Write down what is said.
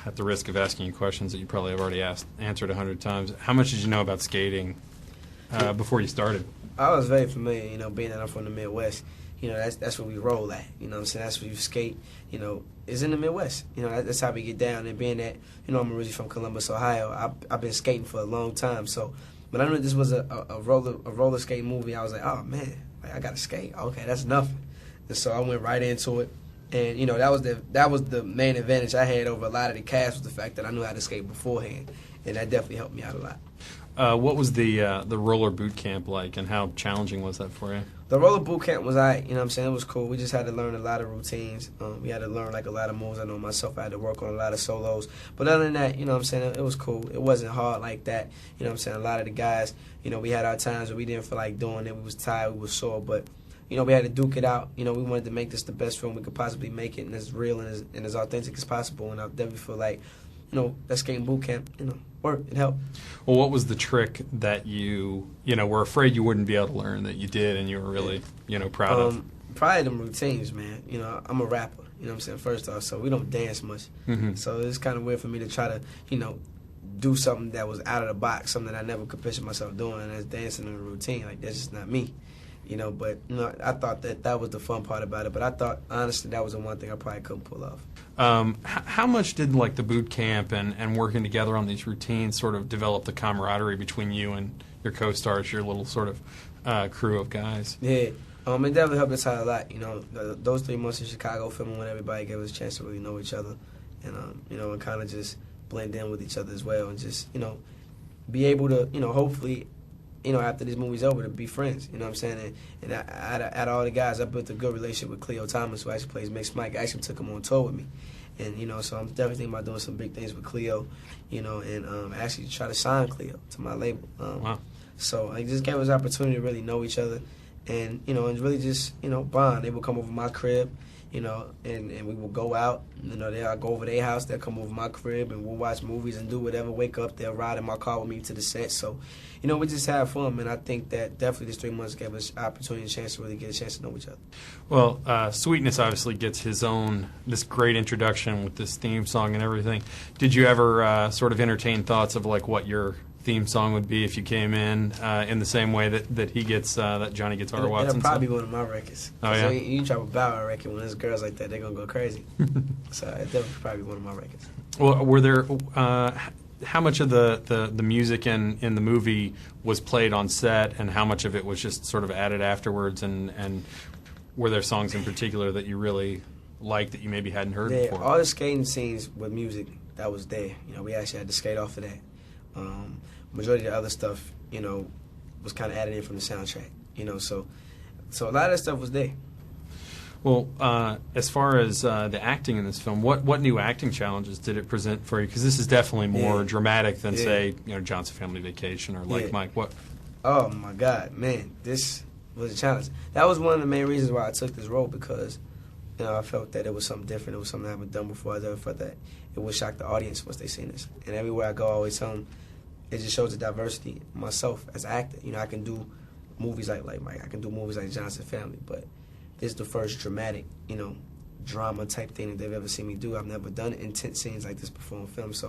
at the risk of asking you questions that you probably have already answered 100 times, how much did you know about skating before you started? I was very familiar, being that I'm from the Midwest. That's where we roll at. You know what I'm saying? That's where you skate. It's in the Midwest. That's how we get down. And being that, I'm originally from Columbus, Ohio, I've been skating for a long time. So when I knew this was a roller skate movie, I was like, oh man, I got to skate. Okay, that's nothing. And so I went right into it. And that was the main advantage I had over a lot of the cast, was the fact that I knew how to skate beforehand, and that definitely helped me out a lot. What was the roller boot camp like, and how challenging was that for you? The roller boot camp was alright. It was cool. We just had to learn a lot of routines. We had to learn a lot of moves. I know myself, I had to work on a lot of solos. But other than that, it was cool. It wasn't hard like that. A lot of the guys, we had our times where we didn't feel like doing it. We was tired, we was sore, but we had to duke it out. We wanted to make this the best film we could possibly make it, and as real and as authentic as possible. And I definitely feel like, that skating boot camp, worked. It helped. Well, what was the trick that you were afraid you wouldn't be able to learn that you did, and you were really, proud of? Probably them routines, man. I'm a rapper. First off, so we don't dance much. Mm-hmm. So it's kind of weird for me to try to, do something that was out of the box, something that I never could picture myself doing, and that's dancing in a routine. Like, that's just not me. But I thought that was the fun part about it. But I thought, honestly, that was the one thing I probably couldn't pull off. How much did the boot camp and working together on these routines sort of develop the camaraderie between you and your co-stars, your little sort of crew of guys? Yeah, it definitely helped us out a lot. Those 3 months in Chicago filming, when everybody gave us a chance to really know each other, and and kind of just blend in with each other as well, and just be able to hopefully, after this movie's over, to be friends, you know what I'm saying? And out of all the guys, I built a good relationship with Cleo Thomas, who actually plays Mix Mike. I actually took him on tour with me. And, so I'm definitely thinking about doing some big things with Cleo, and actually try to sign Cleo to my label. Wow. So it just gave us an opportunity to really know each other and, and really just, bond. They would come over my crib, and we will go out. I'll go over their house, they'll come over my crib, and we'll watch movies and do whatever. Wake up, they'll ride in my car with me to the set. So, we just have fun, and I think that definitely this 3 months gave us opportunity and chance to really get a chance to know each other. Well, Sweetness obviously gets this great introduction with this theme song and everything. Did you ever sort of entertain thoughts of what your theme song would be if you came in the same way that he gets, that Johnny Guitar Watson? It'll probably be one of my records. Oh, yeah? So you drop a Bow record, when there's girls like that, they're going to go crazy. So it definitely probably one of my records. Well, were there, how much of the music in the movie was played on set, and how much of it was just sort of added afterwards, and were there songs in particular that you really liked that you maybe hadn't heard before? All the skating scenes with music, that was there. We actually had to skate off of that. Majority of the other stuff, was kind of added in from the soundtrack, so a lot of that stuff was there. Well, as far as the acting in this film, what new acting challenges did it present for you? Because this is definitely more dramatic than, say, Johnson Family Vacation or Mike. What? Oh my God, man, this was a challenge. That was one of the main reasons why I took this role, because I felt that it was something different. It was something I haven't done before. I never felt that it would shock the audience once they seen this. And everywhere I go, I always tell them, it just shows the diversity of myself as an actor. I can do movies like Mike. I can do movies like Johnson Family, but this is the first dramatic, drama type thing that they've ever seen me do. I've never done intense scenes like this before in film, so